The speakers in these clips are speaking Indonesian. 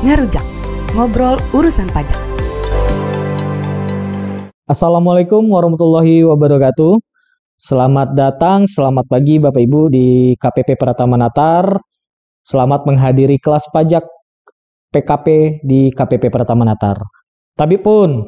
Ngarujak, ngobrol urusan pajak. Assalamualaikum warahmatullahi wabarakatuh. Selamat datang, selamat pagi Bapak Ibu di KPP Pratama Natar. Selamat menghadiri kelas pajak PKP di KPP Pratama Natar. Tapi pun,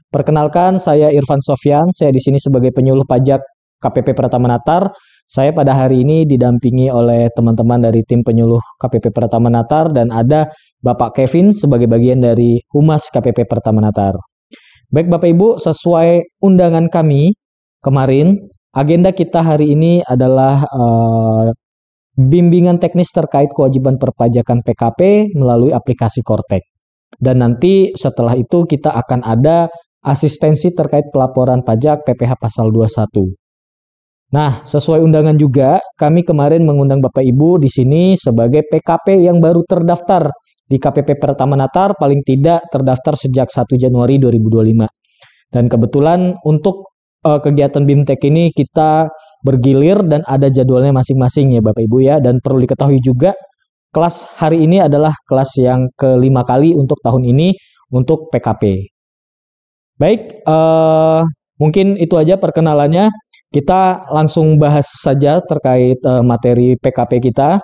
perkenalkan saya Irfan Sofyan, saya di sini sebagai penyuluh pajak KPP Pratama Natar. Saya pada hari ini didampingi oleh teman-teman dari tim penyuluh KPP Pratama Natar dan ada Bapak Kevin sebagai bagian dari Humas KPP Pratama Natar. Baik Bapak Ibu, sesuai undangan kami kemarin, agenda kita hari ini adalah bimbingan teknis terkait kewajiban perpajakan PKP melalui aplikasi Kortek. Dan nanti setelah itu kita akan ada asistensi terkait pelaporan pajak PPh pasal 21. Nah, sesuai undangan juga, kami kemarin mengundang Bapak Ibu di sini sebagai PKP yang baru terdaftar di KPP Pratama Natar, paling tidak terdaftar sejak 1 Januari 2025. Dan kebetulan untuk kegiatan BIMTEK ini kita bergilir dan ada jadwalnya masing-masing ya Bapak Ibu ya. Dan perlu diketahui juga, kelas hari ini adalah kelas yang kelima kali untuk tahun ini untuk PKP. Baik, mungkin itu aja perkenalannya. Kita langsung bahas saja terkait materi PKP kita.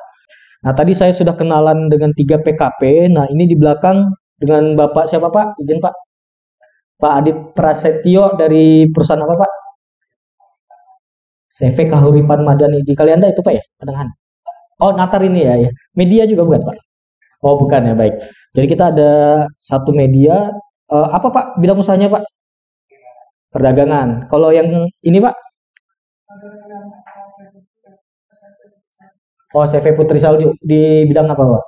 Nah, tadi saya sudah kenalan dengan 3 PKP. Nah, ini di belakang dengan Bapak siapa Pak? Izin Pak. Pak Adit Prasetyo dari perusahaan apa Pak? CV Kahuripan Madani di Kalianda itu Pak ya? Petengahan. Oh, Natar ini ya. Media juga bukan Pak? Oh, bukan ya, baik. Jadi kita ada satu media. Apa Pak bidang usahanya Pak? Perdagangan. Kalau yang ini Pak? Oh, CV Putri Salju di bidang apa Pak?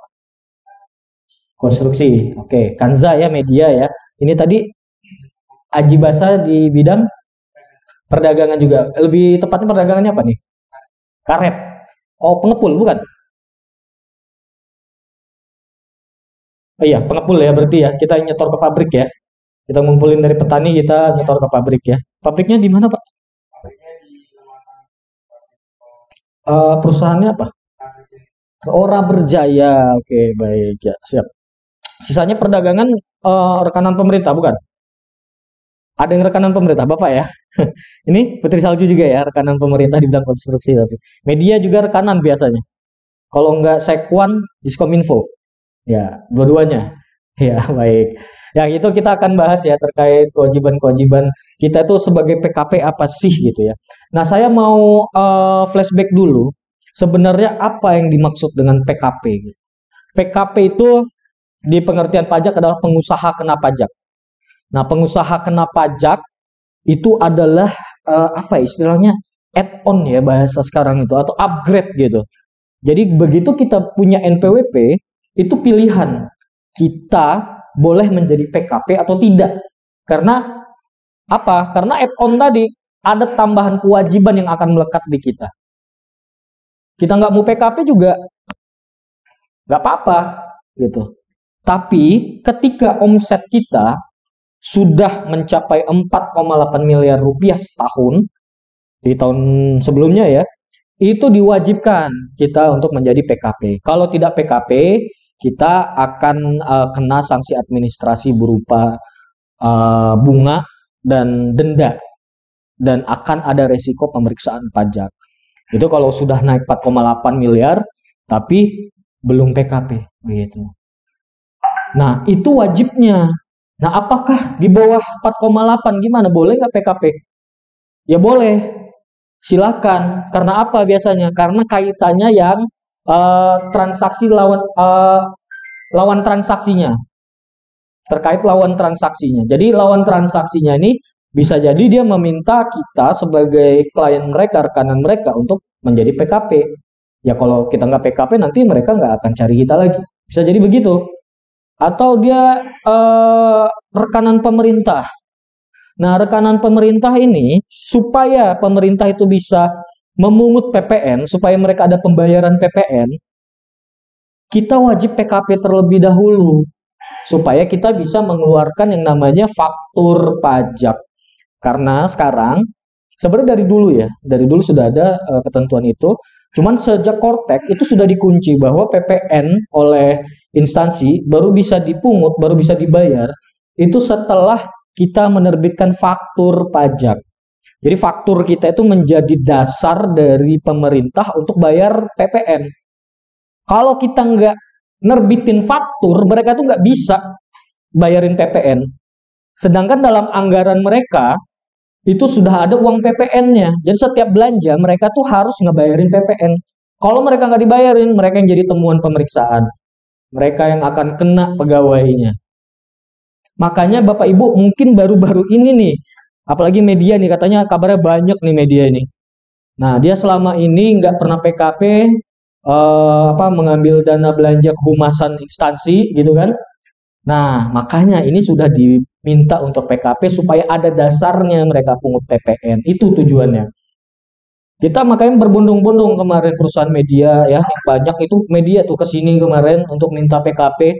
Konstruksi. Oke, Kanza ya, media ya. Ini tadi Aji Basa di bidang perdagangan juga. Lebih tepatnya perdagangannya apa nih? Karet. Oh, pengepul bukan? Oh iya, pengepul ya berarti ya. Kita nyetor ke pabrik ya. Kita ngumpulin dari petani, kita nyetor ke pabrik ya. Pabriknya di mana Pak? Perusahaannya apa? Ora Berjaya. Oke, baik ya, siap. Sisanya perdagangan rekanan pemerintah bukan? Ada yang rekanan pemerintah Bapak ya? Ini Putri Salju juga ya, rekanan pemerintah di bidang konstruksi tapi. Media juga rekanan biasanya. Kalau nggak Sekwan, Diskominfo. Ya, dua-duanya. Ya, baik. Ya, itu kita akan bahas ya terkait kewajiban-kewajiban kita itu sebagai PKP apa sih gitu ya. Nah, saya mau flashback dulu. Sebenarnya apa yang dimaksud dengan PKP? PKP itu di pengertian pajak adalah pengusaha kena pajak. Nah, pengusaha kena pajak itu adalah apa istilahnya? Add-on ya bahasa sekarang itu atau upgrade gitu. Jadi begitu kita punya NPWP, itu pilihan kita boleh menjadi PKP atau tidak. Karena apa? Karena add-on tadi ada tambahan kewajiban yang akan melekat di kita. Kita nggak mau PKP juga nggak apa-apa gitu. Tapi ketika omset kita sudah mencapai 4,8 miliar rupiah setahun di tahun sebelumnya ya, itu diwajibkan kita untuk menjadi PKP. Kalau tidak PKP, kita akan kena sanksi administrasi berupa bunga dan denda, dan akan ada resiko pemeriksaan pajak. Itu kalau sudah naik 4,8 miliar tapi belum PKP begitu. Nah, itu wajibnya. Nah, apakah di bawah 4,8 gimana? Boleh nggak PKP? Ya boleh. Silakan. Karena apa biasanya? Karena kaitannya yang transaksi lawan transaksinya. Terkait lawan transaksinya. Jadi lawan transaksinya ini bisa jadi dia meminta kita sebagai klien mereka, rekanan mereka untuk menjadi PKP. Ya kalau kita nggak PKP nanti mereka nggak akan cari kita lagi. Bisa jadi begitu. Atau dia rekanan pemerintah. Nah, rekanan pemerintah ini supaya pemerintah itu bisa memungut PPN, supaya mereka ada pembayaran PPN, kita wajib PKP terlebih dahulu. Supaya kita bisa mengeluarkan yang namanya faktur pajak. Karena sekarang, sebenarnya dari dulu sudah ada ketentuan itu. Cuman sejak Kortek itu sudah dikunci bahwa PPN oleh instansi baru bisa dipungut, baru bisa dibayar itu setelah kita menerbitkan faktur pajak. Jadi faktur kita itu menjadi dasar dari pemerintah untuk bayar PPN. Kalau kita nggak nerbitin faktur, mereka tuh nggak bisa bayarin PPN. Sedangkan dalam anggaran mereka itu sudah ada uang PPN-nya. Jadi setiap belanja mereka tuh harus ngebayarin PPN. Kalau mereka nggak dibayarin, mereka yang jadi temuan pemeriksaan. Mereka yang akan kena pegawainya. Makanya Bapak Ibu mungkin baru-baru ini nih, apalagi media nih katanya kabarnya banyak nih media ini. Nah dia selama ini nggak pernah PKP, mengambil dana belanja kehumasan instansi gitu kan. Nah makanya ini sudah diminta untuk PKP supaya ada dasarnya mereka pungut PPN. Itu tujuannya. Kita makanya berbondong-bondong kemarin perusahaan media ya, banyak itu media tuh kesini kemarin untuk minta PKP.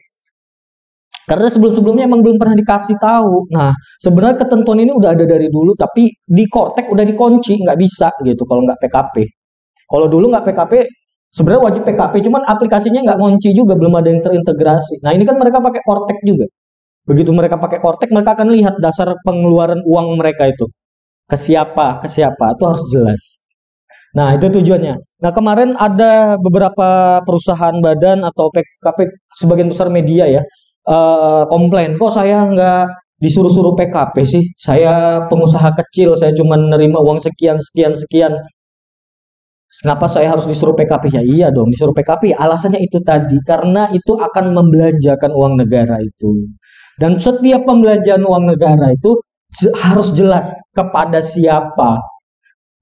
Karena sebelum-sebelumnya emang belum pernah dikasih tahu. Nah, sebenarnya ketentuan ini udah ada dari dulu, tapi di Kortek udah dikunci, nggak bisa gitu kalau nggak PKP. Kalau dulu nggak PKP, sebenarnya wajib PKP, cuman aplikasinya nggak ngunci juga, belum ada yang terintegrasi. Nah, ini kan mereka pakai Kortek juga. Begitu mereka pakai Kortek, mereka akan lihat dasar pengeluaran uang mereka itu. Ke siapa, itu harus jelas. Nah, itu tujuannya. Nah, kemarin ada beberapa perusahaan badan atau PKP, sebagian besar media ya, komplain, kok saya nggak disuruh-suruh PKP sih, saya pengusaha kecil, saya cuma nerima uang sekian. Kenapa saya harus disuruh PKP? Ya iya dong, disuruh PKP. Alasannya itu tadi, karena itu akan membelanjakan uang negara itu. Dan setiap pembelanjaan uang negara itu harus jelas kepada siapa.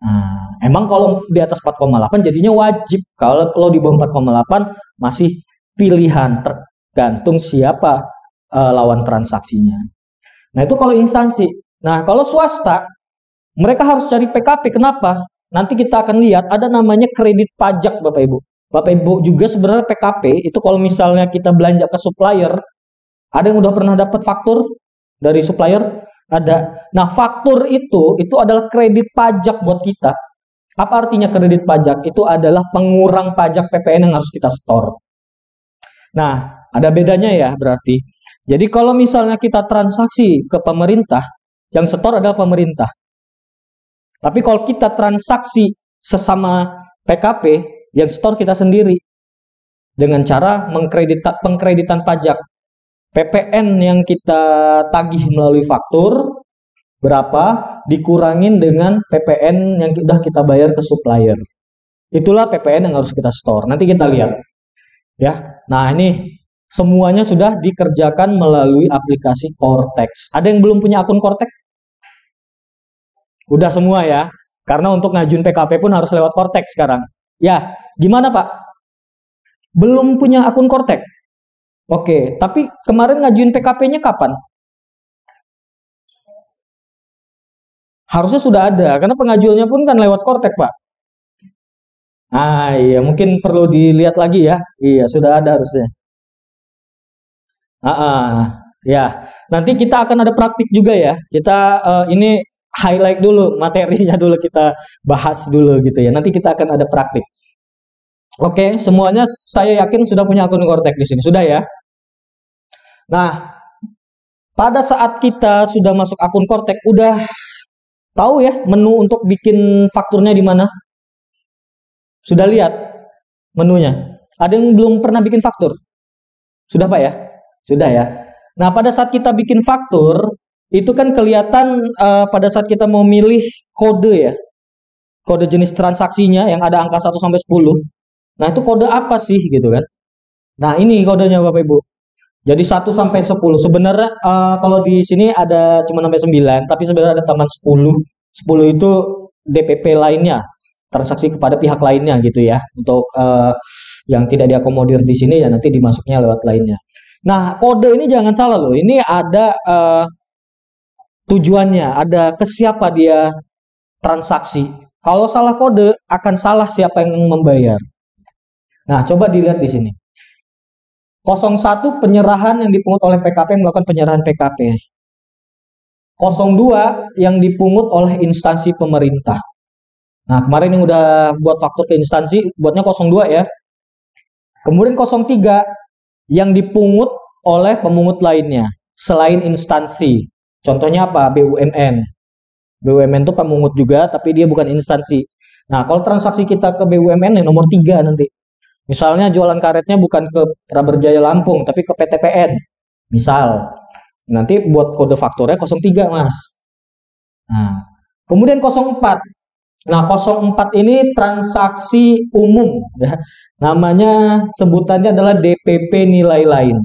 Nah, emang kalau di atas 4,8 jadinya wajib. Kalau di bawah 4,8 masih pilihan, tergantung siapa lawan transaksinya. Nah, itu kalau instansi. Nah, kalau swasta, mereka harus cari PKP. Kenapa? Nanti kita akan lihat ada namanya kredit pajak, Bapak Ibu. Bapak Ibu juga sebenarnya PKP itu kalau misalnya kita belanja ke supplier, ada yang udah pernah dapat faktur dari supplier? Ada. Nah, faktur itu adalah kredit pajak buat kita. Apa artinya kredit pajak? Itu adalah pengurang pajak PPN yang harus kita setor. Nah, ada bedanya ya berarti. Jadi kalau misalnya kita transaksi ke pemerintah, yang setor adalah pemerintah. Tapi kalau kita transaksi sesama PKP, yang setor kita sendiri. Dengan cara pengkreditan pajak. PPN yang kita tagih melalui faktur, berapa, dikurangin dengan PPN yang sudah kita bayar ke supplier. Itulah PPN yang harus kita store. Nanti kita lihat. Ya, nah ini semuanya sudah dikerjakan melalui aplikasi Kortex. Ada yang belum punya akun Kortex? Udah semua ya. Karena untuk ngajuin PKP pun harus lewat Kortex sekarang. Ya, gimana Pak? Belum punya akun Kortex? Oke, tapi kemarin ngajuin PKP-nya kapan? Harusnya sudah ada, karena pengajuannya pun kan lewat Kortex, Pak. Ah iya, mungkin perlu dilihat lagi ya. Iya, sudah ada harusnya. Ya. Nanti kita akan ada praktik juga ya. Kita ini highlight dulu materinya dulu, kita bahas dulu gitu ya. Nanti kita akan ada praktik. Oke, semuanya saya yakin sudah punya akun Kortex di sini. Sudah ya? Nah, pada saat kita sudah masuk akun Kortex, udah tahu ya menu untuk bikin fakturnya di mana? Sudah lihat menunya? Ada yang belum pernah bikin faktur? Sudah Pak ya? Sudah ya. Nah, pada saat kita bikin faktur, itu kan kelihatan pada saat kita mau milih kode ya. Kode jenis transaksinya yang ada angka 1 sampai 10. Nah, itu kode apa sih gitu kan? Nah, ini kodenya Bapak Ibu. Jadi 1 sampai 10. Sebenarnya kalau di sini ada cuma sampai 9, tapi sebenarnya ada tambahan 10. 10 itu DPP lainnya, transaksi kepada pihak lainnya gitu ya. Untuk yang tidak diakomodir di sini ya nanti dimasuknya lewat lainnya. Nah, kode ini jangan salah loh. Ini ada tujuannya, ada ke siapa dia transaksi. Kalau salah kode akan salah siapa yang membayar. Nah, coba dilihat di sini. 01 penyerahan yang dipungut oleh PKP melakukan penyerahan PKP. 02 yang dipungut oleh instansi pemerintah. Nah, kemarin yang udah buat faktur ke instansi, buatnya 02 ya. Kemudian 03 yang dipungut oleh pemungut lainnya selain instansi. Contohnya apa? BUMN. BUMN itu pemungut juga, tapi dia bukan instansi. Nah, kalau transaksi kita ke BUMN yang nomor 3 nanti. Misalnya jualan karetnya bukan ke Praberjaya Lampung, tapi ke PTPN. Misal. Nanti buat kode fakturnya 03, Mas. Nah, kemudian 04. Nah, 04 ini transaksi umum ya. Namanya sebutannya adalah DPP nilai lain.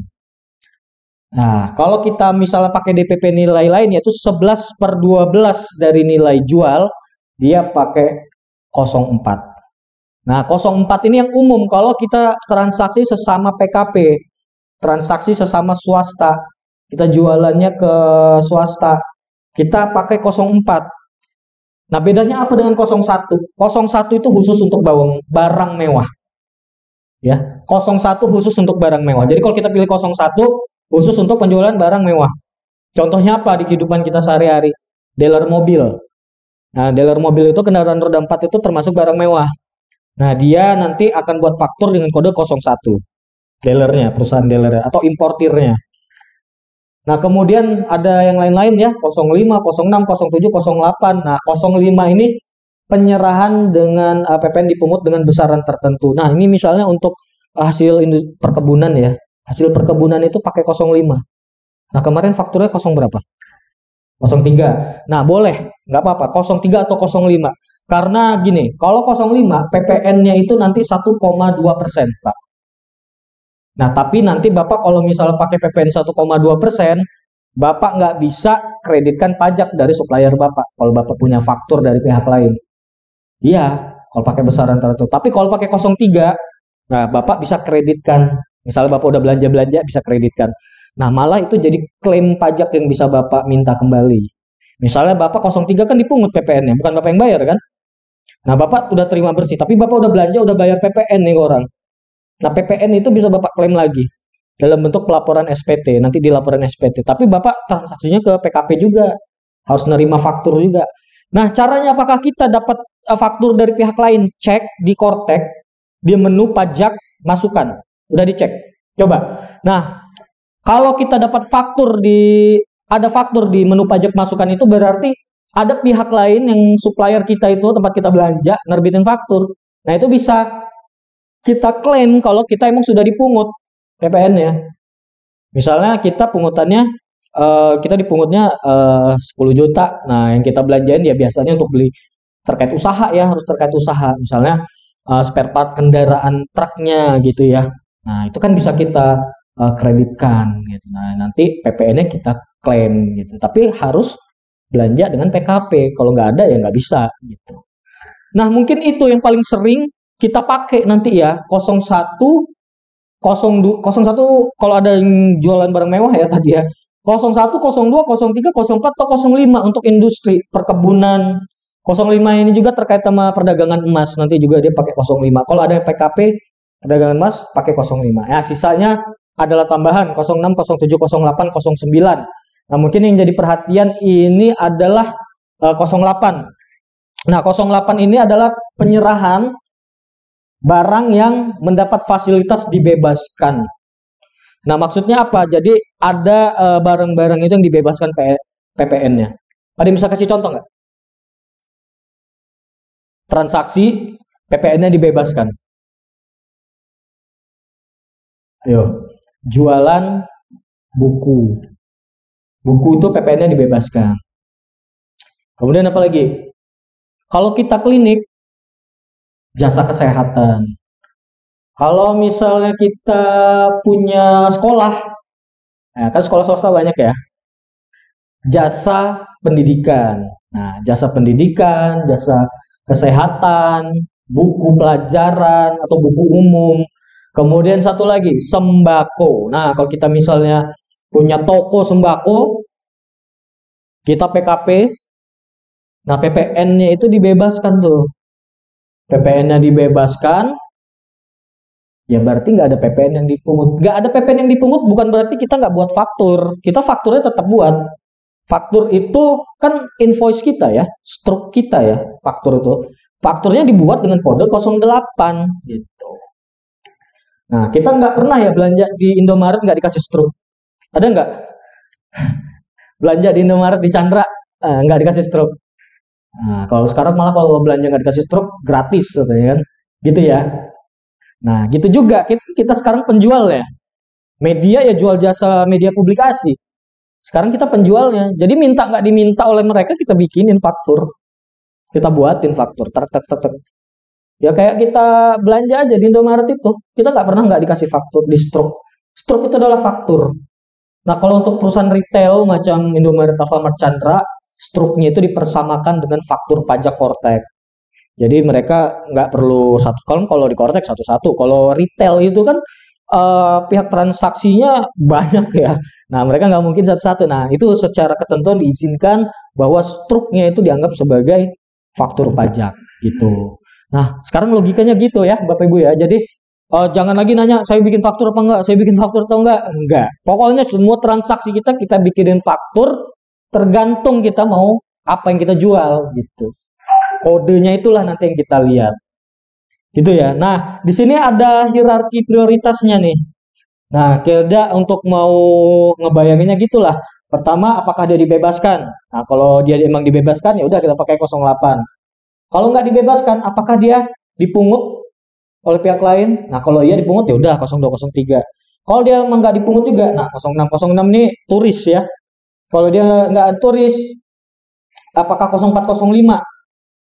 Nah, kalau kita misalnya pakai DPP nilai lain yaitu 11/12 dari nilai jual, dia pakai 04. Nah, 04 ini yang umum kalau kita transaksi sesama PKP, transaksi sesama swasta. Kita jualannya ke swasta, kita pakai 04. Nah, bedanya apa dengan 01? 01 itu khusus untuk barang mewah. Ya, 01 khusus untuk barang mewah. Jadi kalau kita pilih 01 khusus untuk penjualan barang mewah. Contohnya apa di kehidupan kita sehari-hari? Dealer mobil. Nah, dealer mobil itu kendaraan roda 4 itu termasuk barang mewah. Nah, dia nanti akan buat faktur dengan kode 01. Dealernya, perusahaan dealernya atau importirnya. Nah, kemudian ada yang lain-lain ya, 05, 06, 07, 08. Nah, 05 ini penyerahan dengan PPN dipungut dengan besaran tertentu. Nah, ini misalnya untuk hasil perkebunan ya. Hasil perkebunan itu pakai 05. Nah, kemarin fakturnya 0 berapa? 03. Nah, boleh, nggak apa-apa, 03 atau 05. Karena gini, kalau 05, PPN-nya itu nanti 1,2%, Pak. Nah, tapi nanti Bapak kalau misalnya pakai PPN 1,2%, Bapak nggak bisa kreditkan pajak dari supplier Bapak kalau Bapak punya faktur dari pihak lain. Iya, kalau pakai besaran tertentu. Tapi kalau pakai 03, nah Bapak bisa kreditkan. Misalnya Bapak udah belanja-belanja, bisa kreditkan. Nah, malah itu jadi klaim pajak yang bisa Bapak minta kembali. Misalnya Bapak 03 kan dipungut PPN-nya, bukan Bapak yang bayar kan? Nah, Bapak udah terima bersih, tapi Bapak udah belanja, udah bayar PPN nih orang. Nah, PPN itu bisa Bapak klaim lagi dalam bentuk pelaporan SPT, nanti di laporan SPT. Tapi Bapak transaksinya ke PKP juga, harus nerima faktur juga. Nah, caranya apakah kita dapat faktur dari pihak lain? Cek di Kortek, di menu pajak masukan. Udah dicek. Coba. Nah, kalau kita dapat ada faktur di menu pajak masukan itu berarti ada pihak lain yang supplier kita itu tempat kita belanja nerbitin faktur. Nah, itu bisa kita klaim kalau kita emang sudah dipungut PPN-nya. Misalnya kita pungutannya kita dipungutnya 10 juta. Nah, yang kita belanjain ya biasanya untuk beli terkait usaha ya, harus terkait usaha. Misalnya spare part kendaraan truknya gitu ya. Nah, itu kan bisa kita kreditkan gitu. Nah, nanti PPN-nya kita klaim gitu. Tapi harus belanja dengan PKP. Kalau nggak ada ya nggak bisa gitu. Nah, mungkin itu yang paling sering kita pakai nanti ya, 01, 01 kalau ada yang jualan barang mewah ya tadi ya. 01, 02, 03, 04, atau 05 untuk industri perkebunan. 05 ini juga terkait sama perdagangan emas. Nanti juga dia pakai 05. Kalau ada PKP perdagangan emas pakai 05. Ya, sisanya adalah tambahan 06, 07, 08, 09. Nah, mungkin yang jadi perhatian ini adalah 08. Nah, 08 ini adalah penyerahan barang yang mendapat fasilitas dibebaskan. Nah, maksudnya apa? Jadi ada barang-barang itu yang dibebaskan PPN-nya. Ada yang bisa kasih contoh nggak? Transaksi PPN-nya dibebaskan. Ayo, jualan buku. Buku itu PPN-nya dibebaskan. Kemudian apa lagi? Kalau kita klinik, jasa kesehatan. Kalau misalnya kita punya sekolah, ya kan sekolah swasta banyak ya. Jasa pendidikan. Nah, jasa pendidikan, jasa kesehatan, buku pelajaran atau buku umum. Kemudian satu lagi, sembako. Nah, kalau kita misalnya punya toko sembako, kita PKP, nah PPN-nya itu dibebaskan tuh. PPN-nya dibebaskan, ya berarti nggak ada PPN yang dipungut. Nggak ada PPN yang dipungut bukan berarti kita nggak buat faktur. Kita fakturnya tetap buat. Faktur itu kan invoice kita ya, struk kita ya, faktur itu. Fakturnya dibuat dengan kode 08 gitu. Nah, kita nggak pernah ya belanja di Indomaret nggak dikasih struk. Ada nggak? Belanja di Indomaret di Chandra nggak dikasih struk. Nah, kalau sekarang malah kalau belanja nggak dikasih struk gratis katanya kan. Gitu ya. Nah, gitu juga kita sekarang penjual ya. Media ya jual jasa media publikasi. Sekarang kita penjualnya. Jadi minta nggak diminta oleh mereka kita bikinin faktur. Kita buatin faktur. Tek, tek, tek, tek. Ya kayak kita belanja aja di Indomaret itu. Kita nggak pernah nggak dikasih faktur di struk. Struk itu adalah faktur. Nah, kalau untuk perusahaan retail macam Indomaret, Alfamart, Chandra, struknya itu dipersamakan dengan faktur pajak Kortek. Jadi mereka nggak perlu satu kalau di Kortek satu-satu. Kalau retail itu kan pihak transaksinya banyak ya. Nah, mereka nggak mungkin satu-satu. Nah, itu secara ketentuan diizinkan bahwa struknya itu dianggap sebagai faktur pajak gitu. Nah, sekarang logikanya gitu ya, Bapak Ibu ya. Jadi jangan lagi nanya saya bikin faktur apa enggak, saya bikin faktur atau enggak. Enggak. Pokoknya semua transaksi kita bikinin faktur tergantung kita mau apa yang kita jual gitu. Kodenya itulah nanti yang kita lihat. Gitu ya. Nah, di sini ada hierarki prioritasnya nih. Nah, Kelda untuk mau ngebayanginnya gitulah. Pertama, apakah dia dibebaskan? Nah, kalau dia emang dibebaskan ya udah kita pakai 08. Kalau nggak dibebaskan, apakah dia dipungut oleh pihak lain? Nah, kalau iya dipungut ya udah 0203. Kalau dia emang nggak dipungut juga, nah 0606 ini turis ya. Kalau dia nggak turis, apakah 0405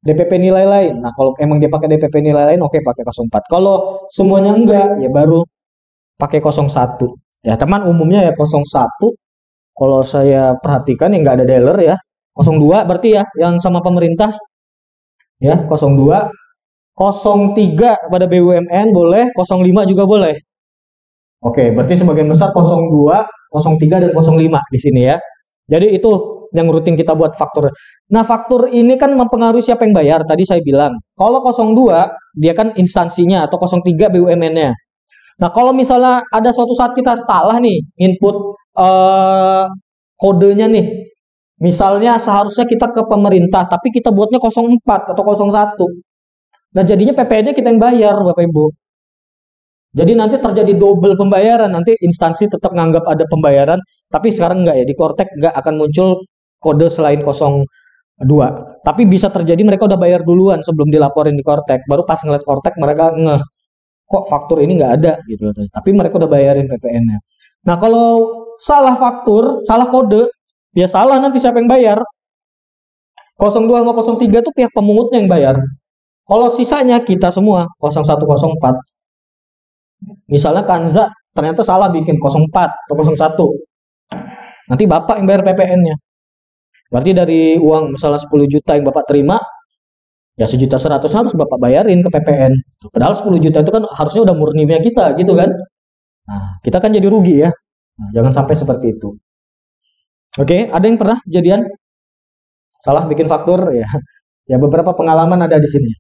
DPP nilai lain? Nah, kalau emang dia pakai DPP nilai lain, oke pakai 04. Kalau semuanya enggak, ya baru pakai 01. Ya, teman umumnya ya 01. Kalau saya perhatikan yang nggak ada dealer ya. 02 berarti ya, yang sama pemerintah. Ya, 02. 03 pada BUMN boleh, 05 juga boleh. Oke, berarti sebagian besar 02, 03 dan 05 di sini ya. Jadi itu yang rutin kita buat faktur. Nah, faktur ini kan mempengaruhi siapa yang bayar. Tadi saya bilang, kalau 02 dia kan instansinya atau 03 BUMN-nya. Nah, kalau misalnya ada suatu saat kita salah nih input kodenya nih. Misalnya seharusnya kita ke pemerintah, tapi kita buatnya 04 atau 01. Nah, jadinya PPN-nya kita yang bayar, Bapak Ibu. Jadi nanti terjadi double pembayaran. Nanti instansi tetap nganggap ada pembayaran, tapi sekarang enggak ya. Di Kortek enggak akan muncul kode selain 02. Tapi bisa terjadi mereka udah bayar duluan sebelum dilaporin di Kortek. Baru pas ngeliat Kortek mereka ngeh, kok faktur ini nggak ada gitu. Tapi mereka udah bayarin PPN-nya. Nah, kalau salah faktur, salah kode, ya salah nanti siapa yang bayar. 02 sama 03 itu pihak pemungutnya yang bayar. Kalau sisanya kita semua 0104. Misalnya Kanza ternyata salah bikin 04 atau 01. Nanti Bapak yang bayar PPN-nya. Berarti dari uang misalnya 10 juta yang Bapak terima, ya 1.100.000 harus Bapak bayarin ke PPN. Padahal 10 juta itu kan harusnya udah murninya kita gitu kan. Nah, kita kan jadi rugi ya. Nah, jangan sampai seperti itu. Oke, ada yang pernah kejadian salah bikin faktur ya? Ya beberapa pengalaman ada di sini.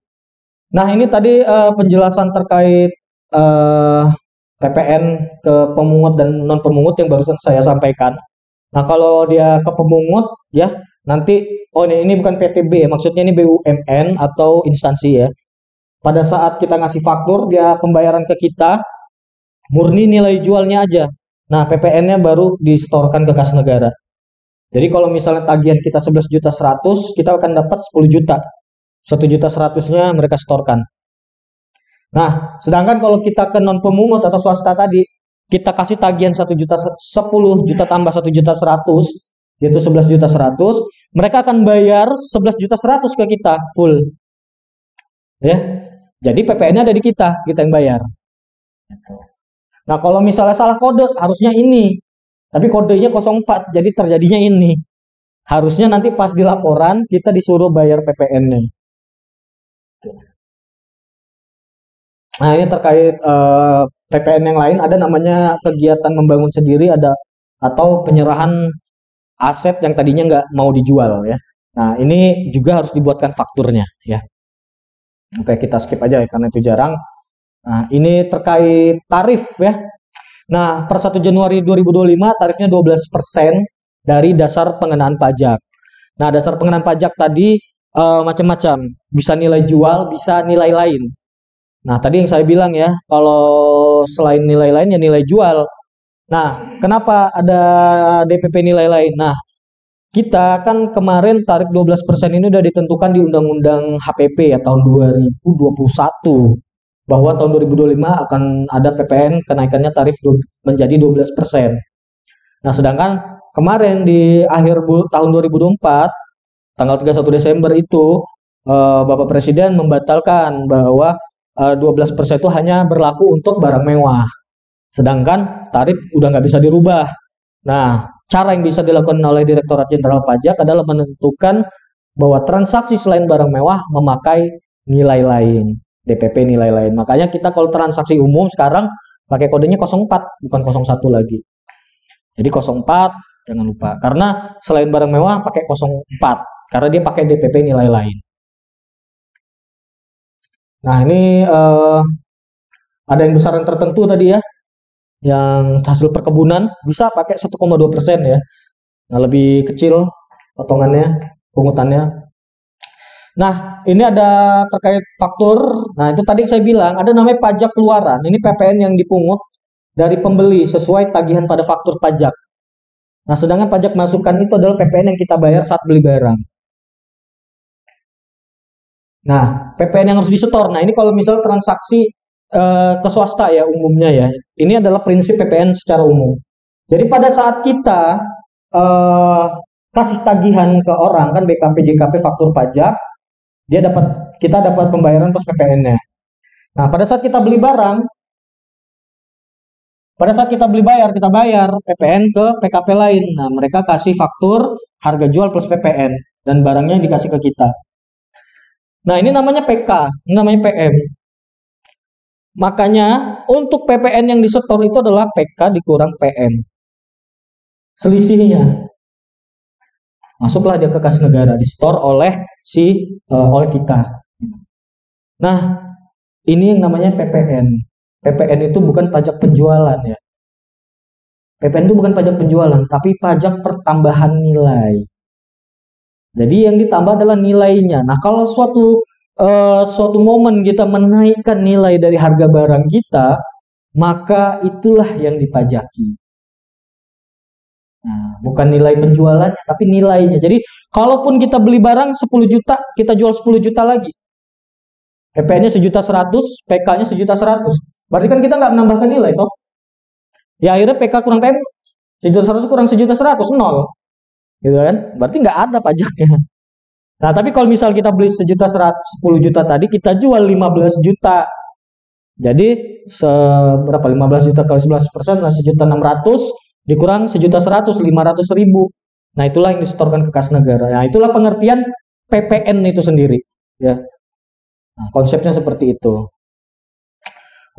Nah, ini tadi penjelasan terkait PPN ke pemungut dan non pemungut yang barusan saya sampaikan. Nah, kalau dia ke pemungut ya nanti ini bukan PTB, maksudnya ini BUMN atau instansi ya. Pada saat kita ngasih faktur dia pembayaran ke kita murni nilai jualnya aja. Nah, PPN-nya baru disetorkan ke kas negara. Jadi kalau misalnya tagihan kita 11.100.000, kita akan dapat 10 juta. 1.100.000-nya mereka setorkan. Nah, sedangkan kalau kita ke non pemungut atau swasta tadi, kita kasih tagihan 10 juta tambah 1.100.000, yaitu 11.100.000, mereka akan bayar 11.100.000 ke kita full. Ya. Jadi PPN-nya ada di kita yang bayar. Gitu. Nah, kalau misalnya salah kode, harusnya ini. Tapi kodenya 04, jadi terjadinya ini. Harusnya nanti pas di laporan, kita disuruh bayar PPN-nya. Nah, ini terkait PPN yang lain, ada namanya kegiatan membangun sendiri, ada atau penyerahan aset yang tadinya nggak mau dijual ya. Nah, ini juga harus dibuatkan fakturnya ya. Oke, kita skip aja ya, karena itu jarang. Nah, ini terkait tarif ya. Nah, per 1 Januari 2025 tarifnya 12% dari dasar pengenaan pajak. Nah, dasar pengenaan pajak tadi macam-macam. Bisa nilai jual, bisa nilai lain. Nah, tadi yang saya bilang ya, kalau kalau selain nilai lain ya nilai jual. Nah, kenapa ada DPP nilai lain? Nah, kita kan kemarin tarif 12% ini udah ditentukan di Undang-Undang HPP ya tahun 2021 bahwa tahun 2025 akan ada PPN kenaikannya tarif menjadi 12%. Nah, sedangkan kemarin di akhir tahun 2024 tanggal 31 Desember itu Bapak Presiden membatalkan bahwa 12% itu hanya berlaku untuk barang mewah. Sedangkan tarif udah nggak bisa dirubah. Nah, cara yang bisa dilakukan oleh Direktorat Jenderal Pajak adalah menentukan bahwa transaksi selain barang mewah memakai nilai lain, DPP nilai lain. Makanya kita kalau transaksi umum sekarang pakai kodenya 04, bukan 01 lagi. Jadi 04 jangan lupa. Karena selain barang mewah pakai 04, karena dia pakai DPP nilai lain. Nah, ini ada yang besaran tertentu tadi ya. Yang hasil perkebunan bisa pakai 1,2% ya. Nah, lebih kecil potongannya, pungutannya. Nah, ini ada terkait faktur. Nah, itu tadi saya bilang ada namanya pajak keluaran. Ini PPN yang dipungut dari pembeli sesuai tagihan pada faktur pajak. Nah, sedangkan pajak masukan itu adalah PPN yang kita bayar saat beli barang. Nah, PPN yang harus disetor. Nah, ini kalau misal transaksi ke swasta ya umumnya ya. Ini adalah prinsip PPN secara umum. Jadi pada saat kita kasih tagihan ke orang kan BKP, JKP, faktur pajak, kita dapat pembayaran plus PPN-nya. Nah, pada saat kita beli barang, kita bayar PPN ke PKP lain. Nah, mereka kasih faktur harga jual plus PPN dan barangnya dikasih ke kita. Nah, ini namanya PK, ini namanya PM. Makanya untuk PPN yang disetor itu adalah PK dikurang PM. Selisihnya masuklah dia ke kas negara, disetor oleh oleh kita. Nah, ini yang namanya PPN. PPN itu bukan pajak penjualan ya. PPN itu bukan pajak penjualan, tapi pajak pertambahan nilai. Jadi yang ditambah adalah nilainya. Nah, kalau suatu momen kita menaikkan nilai dari harga barang kita, maka itulah yang dipajaki. Nah, bukan nilai penjualannya, tapi nilainya. Jadi, kalaupun kita beli barang 10 juta, kita jual 10 juta lagi. PPN-nya 1.100.000, PK-nya 1.100.000. Berarti kan kita nggak menambahkan nilai, toh? Ya, akhirnya PK kurang PM, 1.100.000 kurang 1.100.000, 0. Gitu kan? Berarti nggak ada pajaknya. Nah, tapi kalau misal kita beli 10 juta tadi, kita jual 15 juta. Jadi, berapa? 15 juta kali 11%, nah 1.600.000 dikurang 1.100.000, 500.000. Nah, itulah yang disetorkan ke kas negara. Nah, itulah pengertian PPN itu sendiri. Ya. Nah, konsepnya seperti itu.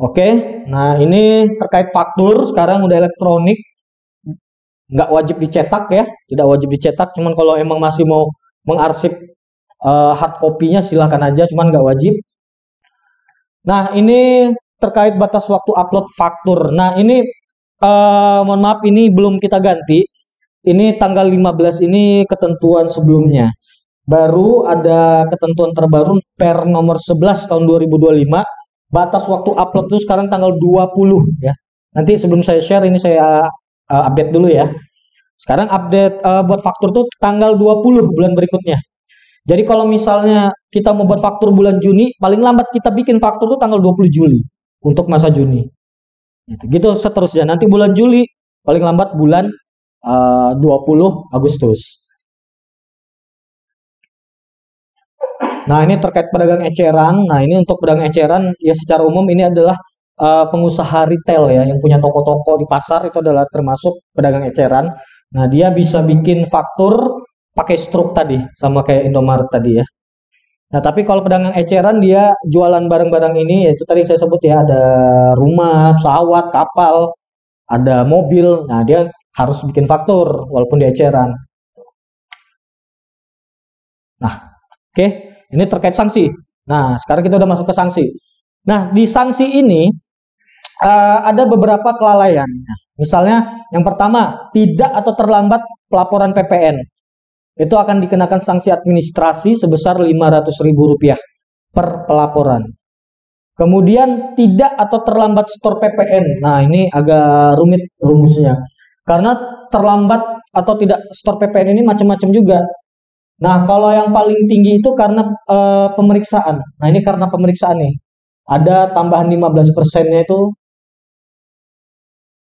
Oke, nah ini terkait faktur, sekarang udah elektronik. Nggak wajib dicetak ya, tidak wajib dicetak, cuman kalau emang masih mau mengarsip hard copy-nya silahkan aja, cuman nggak wajib. Nah, ini terkait batas waktu upload faktur. Nah, ini mohon maaf ini belum kita ganti. Ini tanggal 15 ini ketentuan sebelumnya. Baru ada ketentuan terbaru per nomor 11 tahun 2025. Batas waktu upload itu sekarang tanggal 20 ya. Nanti sebelum saya share ini saya update dulu ya. Sekarang update buat faktur tuh tanggal 20 bulan berikutnya. Jadi kalau misalnya kita mau buat faktur bulan Juni, paling lambat kita bikin faktur tuh tanggal 20 Juli untuk masa Juni. Gitu seterusnya. Nanti bulan Juli, paling lambat bulan 20 Agustus. Nah, ini terkait pedagang eceran. Nah, ini untuk pedagang eceran ya secara umum ini adalah pengusaha retail ya yang punya toko-toko di pasar, itu adalah termasuk pedagang eceran. Nah, dia bisa bikin faktur pakai struk tadi sama kayak Indomaret tadi ya. Nah, tapi kalau pedagang eceran dia jualan barang-barang ini yaitu tadi saya sebut ya, ada rumah, pesawat, kapal, ada mobil. Nah, dia harus bikin faktur walaupun di eceran. Nah, oke, ini terkait sanksi. Nah, sekarang kita udah masuk ke sanksi. Nah, di sanksi ini ada beberapa kelalaian. Misalnya, yang pertama, tidak atau terlambat pelaporan PPN. Itu akan dikenakan sanksi administrasi sebesar Rp500.000 per pelaporan. Kemudian tidak atau terlambat store PPN. Nah, ini agak rumit rumusnya. Karena terlambat atau tidak store PPN ini macam-macam juga. Nah, kalau yang paling tinggi itu karena pemeriksaan. Nah, ini karena pemeriksaan nih. Ada tambahan 15%-nya itu.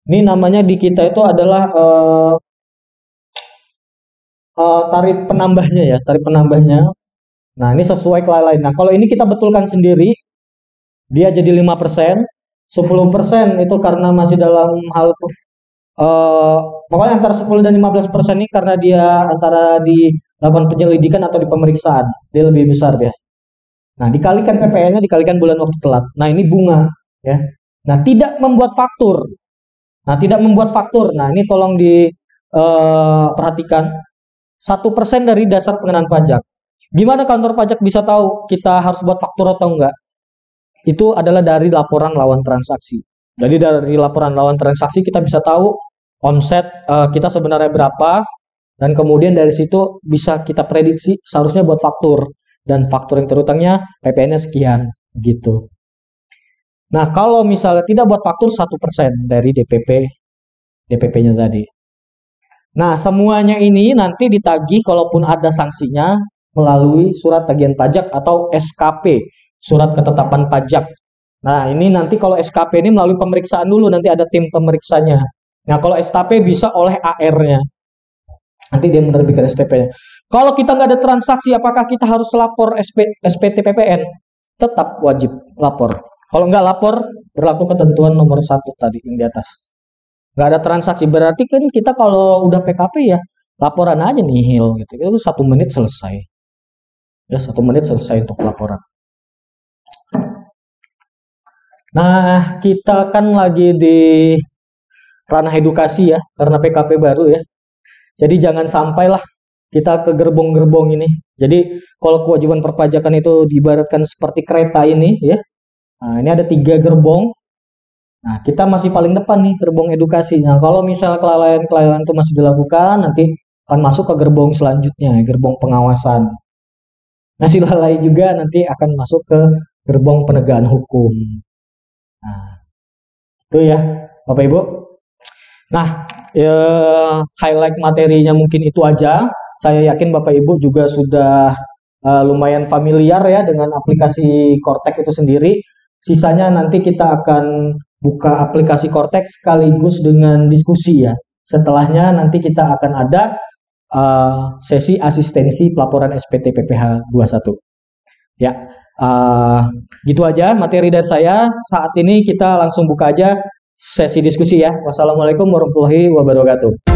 Ini namanya di kita itu adalah tarif penambahnya ya, tarif penambahnya. Nah, ini sesuai kelalaian. Nah, kalau ini kita betulkan sendiri, dia jadi 5%, 10% itu karena masih dalam hal pokoknya antara 10 dan 15% ini karena dia antara dilakukan penyelidikan atau di pemeriksaan. Dia lebih besar dia. Nah, dikalikan PPN-nya dikalikan bulan waktu telat. Nah, ini bunga ya. Nah, tidak membuat faktur. Nah, tidak membuat faktur. Nah, ini tolong diperhatikan. 1% dari dasar pengenaan pajak. Gimana kantor pajak bisa tahu kita harus buat faktur atau enggak? Itu adalah dari laporan lawan transaksi. Jadi dari laporan lawan transaksi kita bisa tahu omset kita sebenarnya berapa, dan kemudian dari situ bisa kita prediksi seharusnya buat faktur, dan faktur yang terutangnya PPN-nya sekian gitu. Nah, kalau misalnya tidak buat faktur 1% dari DPP-nya tadi. Nah, semuanya ini nanti ditagih kalaupun ada sanksinya melalui surat tagihan pajak atau SKP, surat ketetapan pajak. Nah, ini nanti kalau SKP ini melalui pemeriksaan dulu, nanti ada tim pemeriksanya. Nah, kalau STP bisa oleh AR-nya. Nanti dia menerbitkan STP-nya. Kalau kita nggak ada transaksi, apakah kita harus lapor SPT PPN? Tetap wajib lapor. Kalau nggak lapor, berlaku ketentuan nomor 1 tadi yang di atas. Nggak ada transaksi, berarti kan kita kalau udah PKP ya, laporan aja nihil gitu. Itu 1 menit selesai. Ya, 1 menit selesai untuk laporan. Nah, kita kan lagi di ranah edukasi ya, karena PKP baru ya. Jadi jangan sampailah kita ke gerbong-gerbong ini. Jadi kalau kewajiban perpajakan itu diibaratkan seperti kereta ini ya. Nah, ini ada 3 gerbong. Nah, kita masih paling depan nih, gerbong edukasi. Nah, kalau misalnya kelalaian itu masih dilakukan, nanti akan masuk ke gerbong selanjutnya, gerbong pengawasan. Masih lalai juga nanti akan masuk ke gerbong penegakan hukum. Nah, itu ya, Bapak Ibu. Nah, highlight materinya mungkin itu aja. Saya yakin Bapak Ibu juga sudah lumayan familiar ya dengan aplikasi Kortek itu sendiri. Sisanya nanti kita akan buka aplikasi Kortek sekaligus dengan diskusi ya. Setelahnya nanti kita akan ada sesi asistensi pelaporan SPT PPh 21. Ya, gitu aja materi dari saya. Saat ini kita langsung buka aja sesi diskusi ya. Wassalamualaikum warahmatullahi wabarakatuh.